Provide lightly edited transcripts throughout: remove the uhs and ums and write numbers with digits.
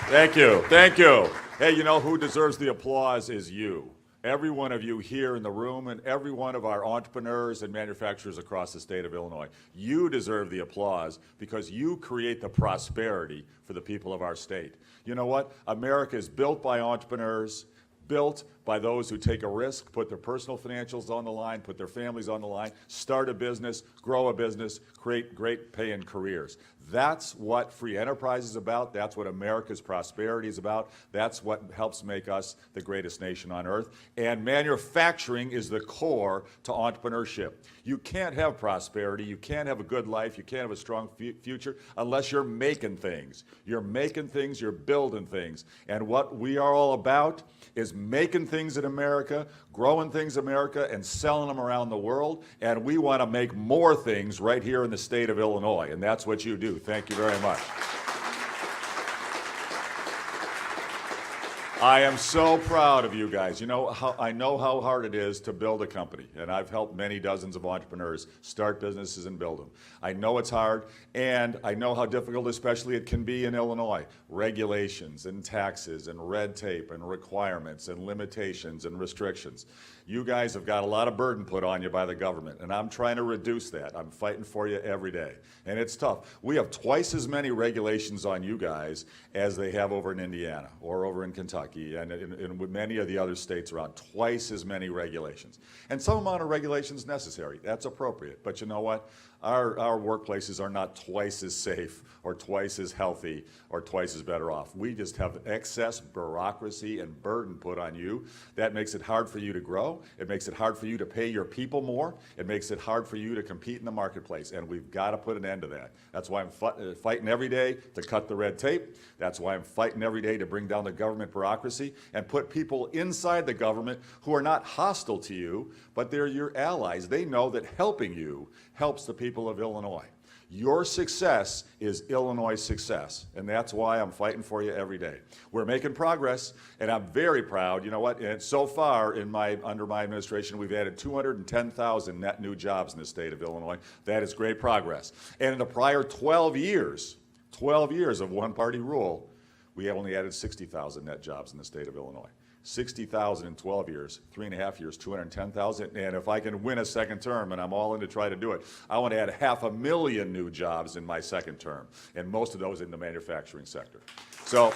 Thank you. Thank you. Hey, you know who deserves the applause is you. Every one of you here in the room and every one of our entrepreneurs and manufacturers across the state of Illinois. You deserve the applause because you create the prosperity for the people of our state. You know what? America is built by entrepreneurs, built by those who take a risk, put their personal financials on the line, put their families on the line, start a business, grow a business, create great paying careers. That's what free enterprise is about. That's what America's prosperity is about. That's what helps make us the greatest nation on earth. And manufacturing is the core to entrepreneurship. You can't have prosperity, you can't have a good life, you can't have a strong future unless you're making things. You're making things, you're building things. And what we are all about is making things in America, growing things in America, and selling them around the world. And we want to make more things right here in the state of Illinois. And that's what you do. Thank you very much. I am so proud of you guys. You know, I know how hard it is to build a company, and I've helped many dozens of entrepreneurs start businesses and build them. I know it's hard, and I know how difficult especially it can be in Illinois. Regulations and taxes and red tape and requirements and limitations and restrictions. You guys have got a lot of burden put on you by the government, and I'm trying to reduce that. I'm fighting for you every day, and it's tough. We have twice as many regulations on you guys as they have over in Indiana or over in Kentucky and in many of the other states around. Twice as many regulations. And some amount of regulations necessary. That's appropriate. But you know what? Our workplaces are not twice as safe or twice as healthy or twice as better off. We just have excess bureaucracy and burden put on you. That makes it hard for you to grow. It makes it hard for you to pay your people more. It makes it hard for you to compete in the marketplace. And we've got to put an end to that. That's why I'm fighting every day to cut the red tape. That's why I'm fighting every day to bring down the government bureaucracy and put people inside the government who are not hostile to you, but they're your allies. They know that helping you helps the people of Illinois. Your success is Illinois' success, and that's why I'm fighting for you every day. We're making progress, and I'm very proud. You know what? And so far, under my administration, we've added 210,000 net new jobs in the state of Illinois. That is great progress. And in the prior 12 years of one-party rule, we only added 60,000 net jobs in the state of Illinois. 60,000 in 12 years, 3.5 years, 210,000. And if I can win a second term, and I'm all in to try to do it, I want to add 500,000 new jobs in my second term, and most of those in the manufacturing sector. So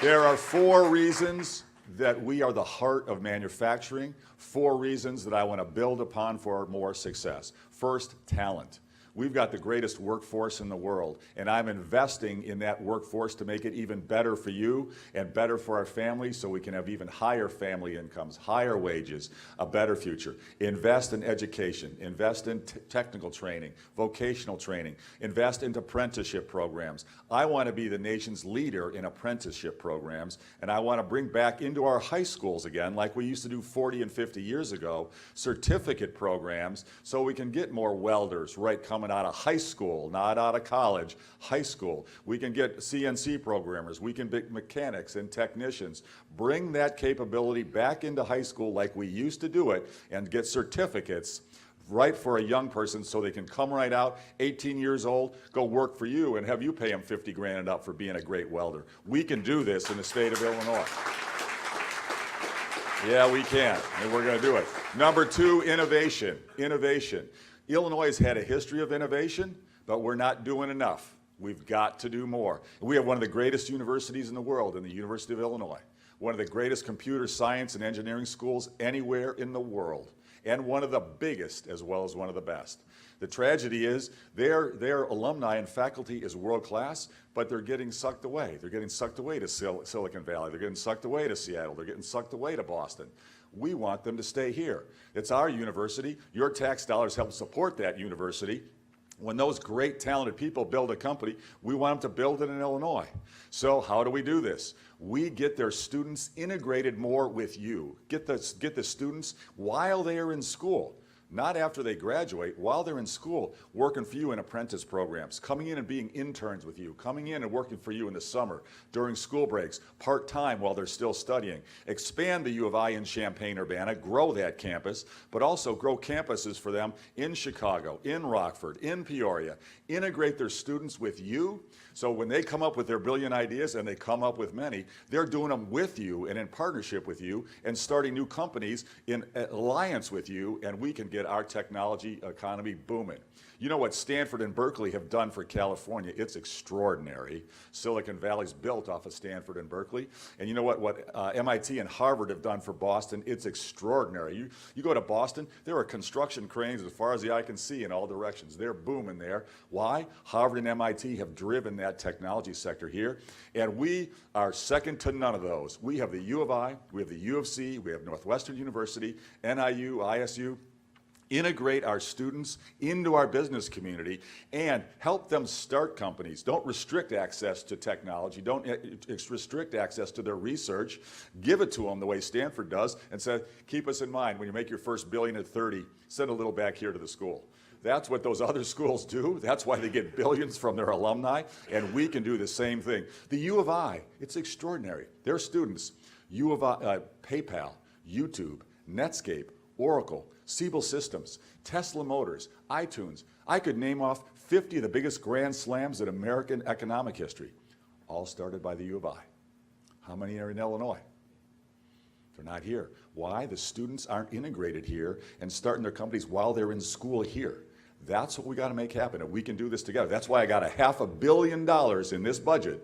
there are 4 reasons that we are the heart of manufacturing, 4 reasons that I want to build upon for more success. First, talent. We've got the greatest workforce in the world, and I'm investing in that workforce to make it even better for you and better for our families so we can have even higher family incomes, higher wages, a better future. Invest in education, invest in technical training, vocational training, invest in apprenticeship programs. I want to be the nation's leader in apprenticeship programs, and I want to bring back into our high schools again, like we used to do 40 and 50 years ago, certificate programs so we can get more welders coming out of high school, not out of college, high school. We can get CNC programmers, we can get mechanics and technicians. Bring that capability back into high school like we used to do it and get certificates right for a young person so they can come right out, 18 years old, go work for you and have you pay them 50 grand and up for being a great welder. We can do this in the state of Illinois. Yeah, we can, and we're going to do it. Number 2, innovation. Innovation. Illinois has had a history of innovation, but we're not doing enough. We've got to do more. We have one of the greatest universities in the world in the University of Illinois, one of the greatest computer science and engineering schools anywhere in the world, and one of the biggest as well as one of the best. The tragedy is their alumni and faculty is world class, but they're getting sucked away. They're getting sucked away to Silicon Valley. They're getting sucked away to Seattle. They're getting sucked away to Boston. We want them to stay here. It's our university. Your tax dollars help support that university. When those great talented people build a company, we want them to build it in Illinois. So how do we do this? We get their students integrated more with you. Get the students while they are in school. not after they graduate, while they're in school, working for you in apprentice programs, coming in and being interns with you, coming in and working for you in the summer, during school breaks, part-time while they're still studying. Expand the U of I in Champaign-Urbana, grow that campus, but also grow campuses for them in Chicago, in Rockford, in Peoria. Integrate their students with you, so when they come up with their brilliant ideas, and they come up with many, they're doing them with you and in partnership with you and starting new companies in alliance with you, and we can get our technology economy booming. You know what Stanford and Berkeley have done for California? It's extraordinary. Silicon Valley's built off of Stanford and Berkeley. And you know what MIT and Harvard have done for Boston? It's extraordinary. You go to Boston, there are construction cranes as far as the eye can see in all directions. They're booming there. Why? Harvard and MIT have driven that technology sector here. And we are second to none of those. We have the U of I, we have the U of C, we have Northwestern University, NIU, ISU. Integrate our students into our business community and help them start companies. Don't restrict access to technology. Don't restrict access to their research. Give it to them the way Stanford does and say, keep us in mind when you make your first billion at 30, send a little back here to the school. That's what those other schools do. That's why they get billions from their alumni, and we can do the same thing. The U of I, it's extraordinary. Their students, U of I, PayPal, YouTube, Netscape, Oracle, Siebel Systems, Tesla Motors, iTunes. I could name off 50 of the biggest grand slams in American economic history, all started by the U of I. How many are in Illinois? They're not here. Why? The students aren't integrated here and starting their companies while they're in school here. That's what we got to make happen, and we can do this together. That's why I got $500 million in this budget,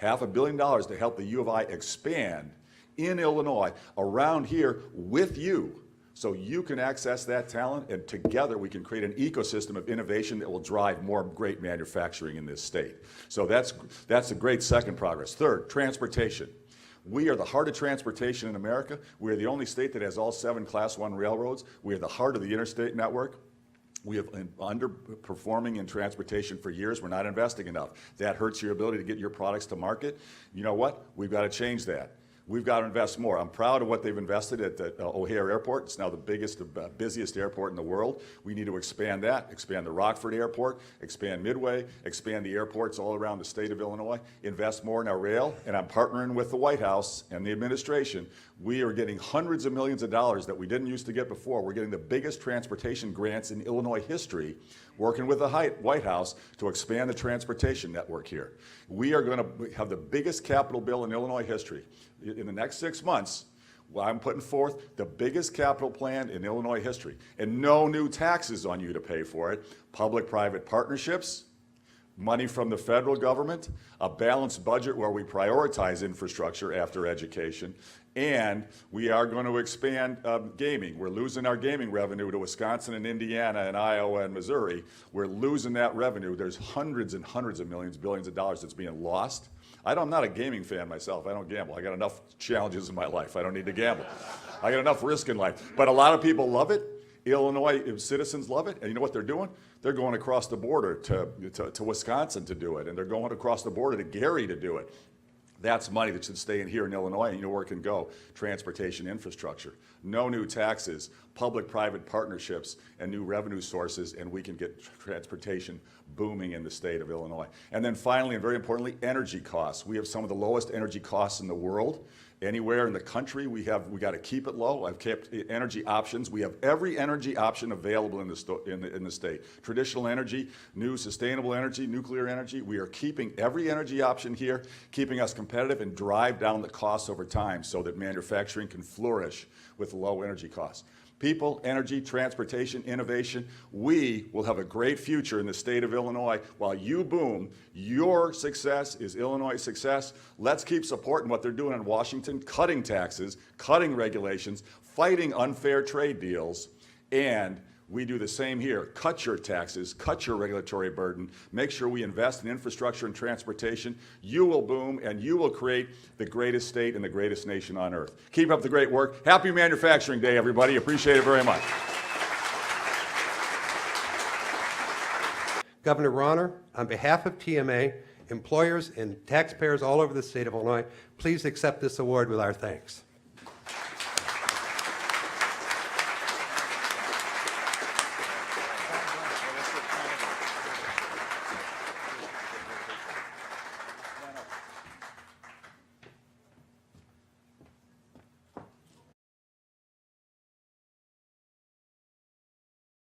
$500 million to help the U of I expand in Illinois around here with you, so you can access that talent, and together we can create an ecosystem of innovation that will drive more great manufacturing in this state. So that's a great second progress. Third, transportation. We are the heart of transportation in America. We are the only state that has all 7 Class 1 railroads. We are the heart of the interstate network. We have been underperforming in transportation for years. We're not investing enough. That hurts your ability to get your products to market. You know what? We've got to change that. We've got to invest more. I'm proud of what they've invested at the O'Hare Airport. It's now the biggest, busiest airport in the world. We need to expand that, expand the Rockford Airport, expand Midway, expand the airports all around the state of Illinois, invest more in our rail, and I'm partnering with the White House and the administration. We are getting hundreds of millions of dollars that we didn't used to get before. We're getting the biggest transportation grants in Illinois history, working with the White House to expand the transportation network here. We are going to have the biggest capital bill in Illinois history. In the next 6 months, well, I'm putting forth the biggest capital plan in Illinois history, and no new taxes on you to pay for it. Public-private partnerships, money from the federal government, a balanced budget where we prioritize infrastructure after education, and we are going to expand gaming. We're losing our gaming revenue to Wisconsin and Indiana and Iowa and Missouri. We're losing that revenue. There's hundreds and hundreds of millions, billions of dollars that's being lost. I'm not a gaming fan myself. I don't gamble. I got enough challenges in my life. I don't need to gamble. I got enough risk in life. But a lot of people love it. Illinois citizens love it. And you know what they're doing? They're going across the border to Wisconsin to do it. And they're going across the border to Gary to do it. That's money that should stay in here in Illinois, and you know where it can go. Transportation infrastructure. No new taxes, public-private partnerships, and new revenue sources, and we can get transportation booming in the state of Illinois. And then finally, and very importantly, energy costs. We have some of the lowest energy costs in the world. Anywhere in the country, we got to keep it low. I've kept energy options. We have every energy option available in the state. Traditional energy, new sustainable energy, nuclear energy. We are keeping every energy option here, keeping us competitive and drive down the costs over time so that manufacturing can flourish with low energy costs. People, energy, transportation, innovation, we will have a great future in the state of Illinois. While you boom, your success is Illinois' success. Let's keep supporting what they're doing in Washington, cutting taxes, cutting regulations, fighting unfair trade deals, and we do the same here. Cut your taxes, cut your regulatory burden, make sure we invest in infrastructure and transportation. You will boom, and you will create the greatest state and the greatest nation on earth. Keep up the great work. Happy Manufacturing Day, everybody. Appreciate it very much. Governor Rauner, on behalf of TMA, employers and taxpayers all over the state of Illinois, please accept this award with our thanks.